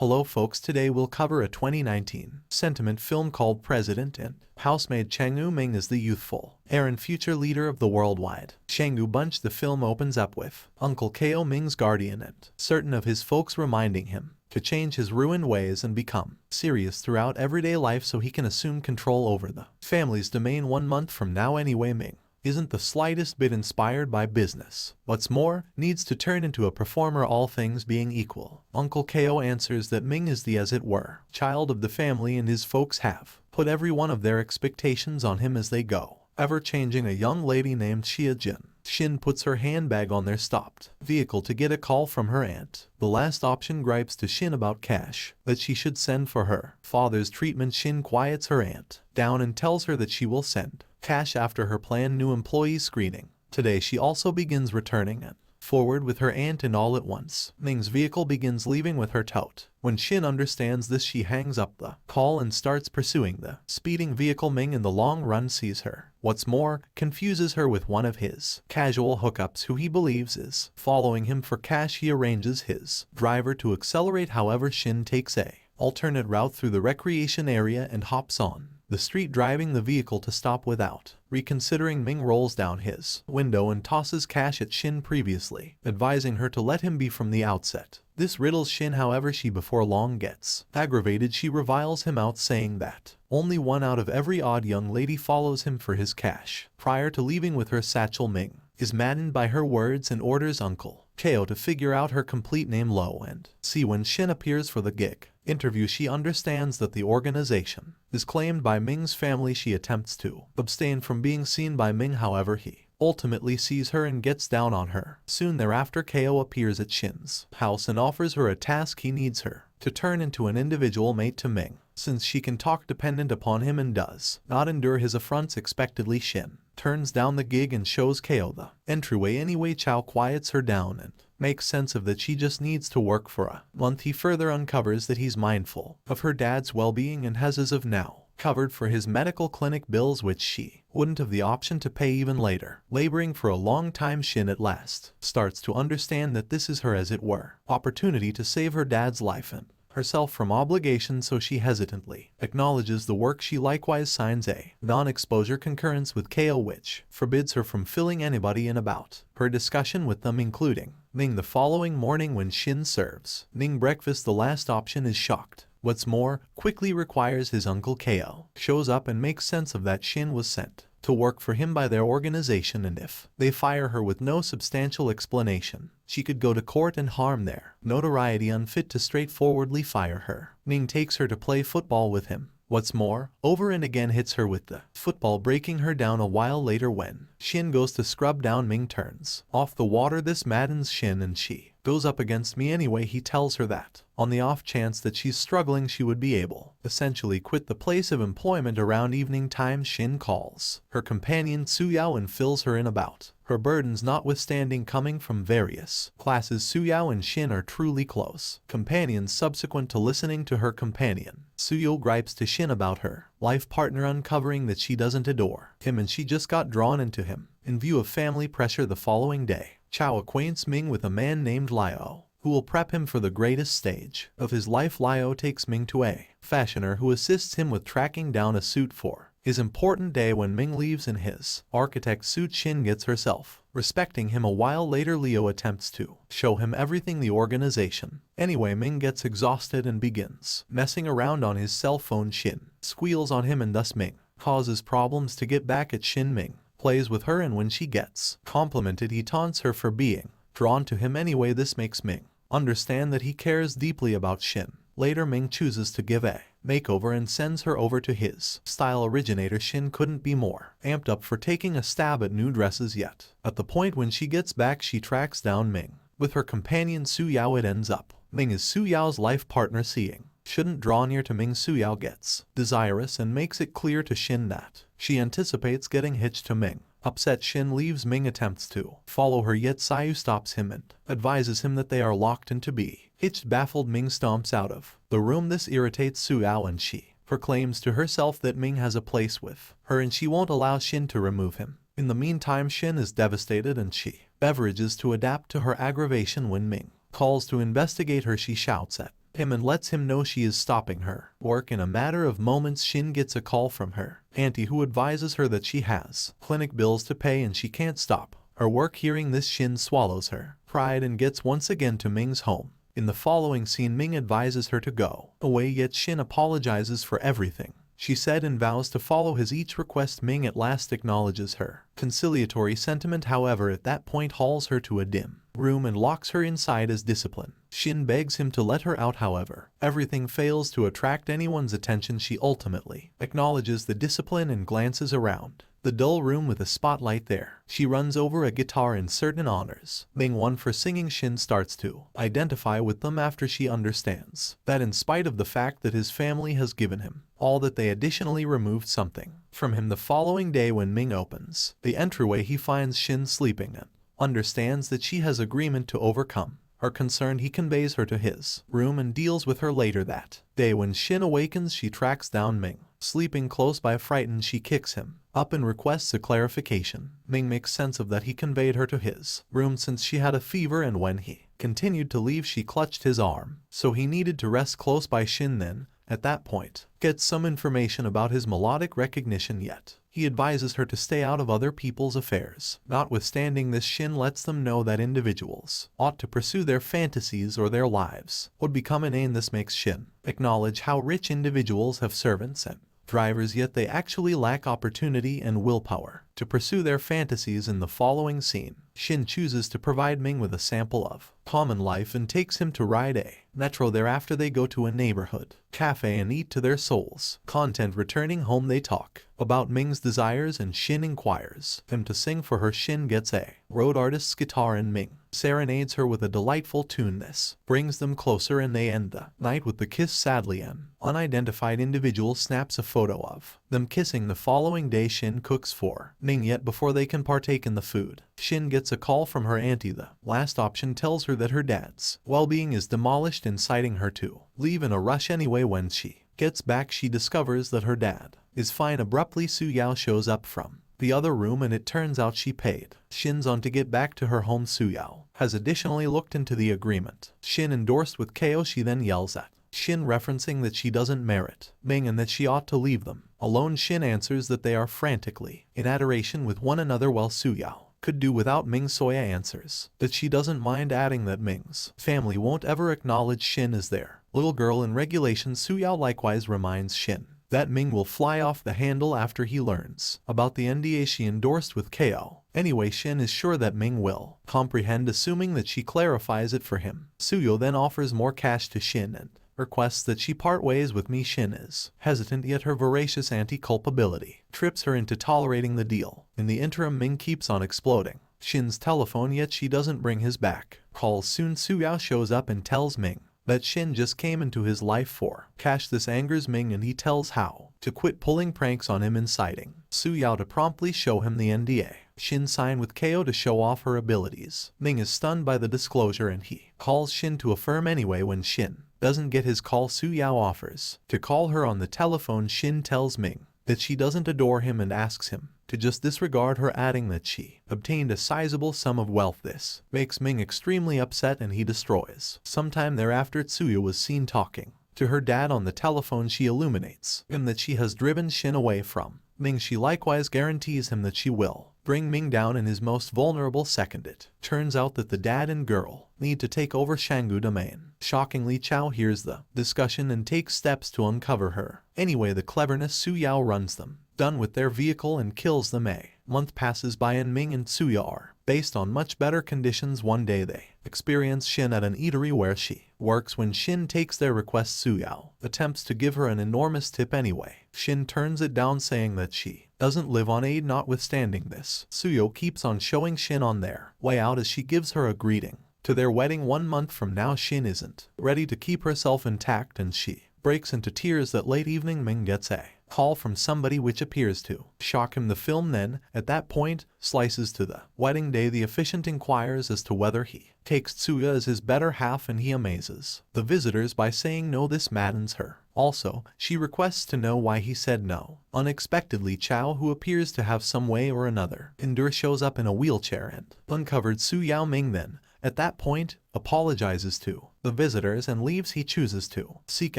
Hello folks, today we'll cover a 2019 sentiment film called President and housemaid Chang'u Ming is the youthful heir and future leader of the worldwide Chang'u bunch. The film opens up with Uncle Ko Ming's guardian and certain of his folks reminding him to change his ruined ways and become serious throughout everyday life so he can assume control over the family's domain 1 month from now. Anyway, Ming isn't the slightest bit inspired by business. What's more, needs to turn into a performer, all things being equal. Uncle Ko answers that Ming is the, as it were, child of the family, and his folks have put every one of their expectations on him as they go, ever changing. A young lady named Xia Jin Shin puts her handbag on their stopped vehicle to get a call from her aunt. The last option gripes to Shin about cash that she should send for her father's treatment. Shin quiets her aunt down and tells her that she will send cash after her planned new employee screening. Today she also begins returning and forward with her aunt, and all at once Ming's vehicle begins leaving with her tote. When Shin understands this, she hangs up the call and starts pursuing the speeding vehicle. Ming in the long run sees her. What's more, confuses her with one of his casual hookups who he believes is following him for cash. He arranges his driver to accelerate, however Shin takes a alternate route through the recreation area and hops on the street, driving the vehicle to stop without reconsidering. Ming rolls down his window and tosses cash at Shin, previously advising her to let him be from the outset. This riddles Shin, however she before long gets aggravated. She reviles him out, saying that only 1 out of every odd young lady follows him for his cash. Prior to leaving with her satchel, Ming is maddened by her words and orders Uncle Ko to figure out her complete name, Lo and see. When Shin appears for the gig interview, she understands that the organization is claimed by Ming's family. She attempts to abstain from being seen by Ming, however he ultimately sees her and gets down on her. Soon thereafter, Ko appears at Shin's house and offers her a task. He needs her to turn into an individual mate to Ming, since she can talk dependent upon him and does not endure his affronts. Expectedly, Shin turns down the gig and shows Ko the entryway anyway. Chow quiets her down and makes sense of that she just needs to work for a month. He further uncovers that he's mindful of her dad's well-being and has as of now covered for his medical clinic bills, which she wouldn't have the option to pay even later. Laboring for a long time, Shin at last starts to understand that this is her, as it were, opportunity to save her dad's life and herself from obligation, so she hesitantly acknowledges the work. She likewise signs a non-exposure concurrence with Ko, which forbids her from filling anybody in about her discussion with them, including Ming. The following morning, when Shin serves Ming breakfast, the last option is shocked. What's more, quickly requires his Uncle Ko shows up and makes sense of that Shin was sent to work for him by their organization, and if they fire her with no substantial explanation, she could go to court and harm their notoriety, unfit to straightforwardly fire her. Ming takes her to play football with him. What's more, over and again hits her with the football, breaking her down. A while later, when Shin goes to scrub down, Ming turns off the water. This maddens Shin, and she goes up against me anyway. He tells her that on the off chance that she's struggling, she would be able essentially quit the place of employment around evening time. Shin calls her companion Suyao and fills her in about her burdens, notwithstanding coming from various classes. Suyao and Shin are truly close companions. Subsequent to listening to her companion, Suyao gripes to Shin about her life partner, uncovering that she doesn't adore him and she just got drawn into him in view of family pressure. The following day, Chow acquaints Ming with a man named Liao who will prep him for the greatest stage of his life. Liao takes Ming to a fashioner who assists him with tracking down a suit for his important day. When Ming leaves in his architect suit, Shin gets herself respecting him. A while later, Leo attempts to show him everything the organization. Anyway, Ming gets exhausted and begins messing around on his cell phone. Shin squeals on him and thus Ming causes problems to get back at Shin. Ming plays with her, and when she gets complimented, he taunts her for being drawn to him anyway. This makes Ming understand that he cares deeply about Shin. Later, Ming chooses to give a makeover and sends her over to his style originator. Shin couldn't be more amped up for taking a stab at new dresses, yet at the point when she gets back, she tracks down Ming with her companion Suyao. It ends up Ming is Suyao's life partner. Seeing shouldn't draw near to Ming, Suyao gets desirous and makes it clear to Shin that she anticipates getting hitched to Ming. Upset, Shin leaves. Ming attempts to follow her, yet Suyao stops him and advises him that they are locked and to be hitched. Baffled, Ming stomps out of the room. This irritates Suyao, and she proclaims to herself that Ming has a place with her and she won't allow Shin to remove him. In the meantime, Shin is devastated and she beverages to adapt to her aggravation. When Ming calls to investigate her, she shouts at him and lets him know she is stopping her work. In a matter of moments, Shin gets a call from her auntie who advises her that she has clinic bills to pay and she can't stop her work. Hearing this, Shin swallows her pride and gets once again to Ming's home. In the following scene, Ming advises her to go away, yet Shin apologizes for everything she said and vows to follow his each request. Ming at last acknowledges her conciliatory sentiment, however, at that point hauls her to a dim room and locks her inside as discipline. Shin begs him to let her out, however everything fails to attract anyone's attention. She ultimately acknowledges the discipline and glances around the dull room with a spotlight there. She runs over a guitar in certain honors Ming won for singing. Shin starts to identify with them after she understands that in spite of the fact that his family has given him all that, they additionally removed something from him. The following day, when Ming opens the entryway, he finds Shin sleeping and understands that she has agreement to overcome her concern. He conveys her to his room and deals with her later that day. When Shin awakens, she tracks down Ming sleeping close by. Frightened, she kicks him up and requests a clarification. Ming makes sense of that he conveyed her to his room since she had a fever, and when he continued to leave, she clutched his arm, so he needed to rest close by. Shin then, at that point, gets some information about his melodic recognition, yet he advises her to stay out of other people's affairs. Notwithstanding this, Shin lets them know that individuals ought to pursue their fantasies or their lives would become inane. This makes Shin acknowledge how rich individuals have servants and drivers, yet they actually lack opportunity and willpower to pursue their fantasies. In the following scene, Shin chooses to provide Ming with a sample of common life and takes him to ride a metro. Thereafter, they go to a neighborhood cafe and eat to their souls' content. Returning home, they talk about Ming's desires and Shin inquires him to sing for her. Shin gets a road artist's guitar and Ming serenades her with a delightful tune. This brings them closer and they end the night with the kiss. Sadly, an unidentified individual snaps a photo of them kissing. The following day, Shin cooks for Ming, yet before they can partake in the food, Shin gets a call from her auntie. The last option tells her that her dad's well-being is demolished, inciting her to leave in a rush anyway. When she gets back, she discovers that her dad is fine. Abruptly, Suyao shows up from the other room and it turns out she paid Shin's on to get back to her home. Suyao has additionally looked into the agreement Shin endorsed with Ko. She then yells at Shin, referencing that she doesn't merit Ming and that she ought to leave them alone. Shin answers that they are frantically in adoration with one another, while Suyao could do without Ming. Soya answers that she doesn't mind, adding that Ming's family won't ever acknowledge Shin as their little girl in regulation. Suyao likewise reminds Shin that Ming will fly off the handle after he learns about the NDA she endorsed with Ko. Anyway, Shin is sure that Ming will comprehend, assuming that she clarifies it for him. Suyo then offers more cash to Shin and requests that she part ways with me. Shin is hesitant, yet her voracious anti-culpability trips her into tolerating the deal. In the interim, Ming keeps on exploding Shin's telephone, yet she doesn't bring his back calls. Soon Suyao shows up and tells Ming that Shin just came into his life for cash. This angers Ming and he tells how to quit pulling pranks on him, inciting Suyao to promptly show him the NDA Shin signed with Ko to show off her abilities. Ming is stunned by the disclosure and he calls Shin to affirm anyway. When Shin doesn't get his call, Suyao offers to call her on the telephone. Shin tells Ming that she doesn't adore him and asks him to just disregard her, adding that she obtained a sizable sum of wealth. This makes Ming extremely upset and he destroys. Sometime thereafter, Tsuya was seen talking to her dad on the telephone. She illuminates him that she has driven Shin away from Ming. She likewise guarantees him that she will bring Ming down in his most vulnerable second. It turns out that the dad and girl need to take over Shanggu domain. Shockingly, Chao hears the discussion and takes steps to uncover her. Anyway, the cleverness, Suyao runs them done with their vehicle and kills them. A month passes by and Ming and Tsuya are based on much better conditions. One day they experience Shin at an eatery where she works. When Shin takes their request, Suyao attempts to give her an enormous tip anyway. Shin turns it down, saying that she doesn't live on aid. Notwithstanding this, Suyo keeps on showing Shin on their way out as she gives her a greeting to their wedding 1 month from now. Shin isn't ready to keep herself intact and she breaks into tears. That late evening, Ming gets a call from somebody which appears to shock him. The film then, at that point, slices to the wedding day. The officiant inquires as to whether he takes Tsuya as his better half and he amazes the visitors by saying no. This maddens her. Also, she requests to know why he said no. Unexpectedly, Chao, who appears to have some way or another endure, shows up in a wheelchair and uncovered Su Yao Ming then, at that point, apologizes to the visitors and leaves. He chooses to seek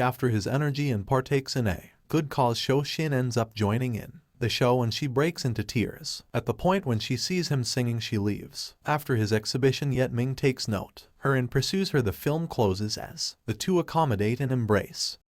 after his energy and partakes in a good cause show. Shin ends up joining in the show and she breaks into tears. At the point when she sees him singing, she leaves after his exhibition, yet Ming takes note her and pursues her. The film closes as the two accommodate and embrace.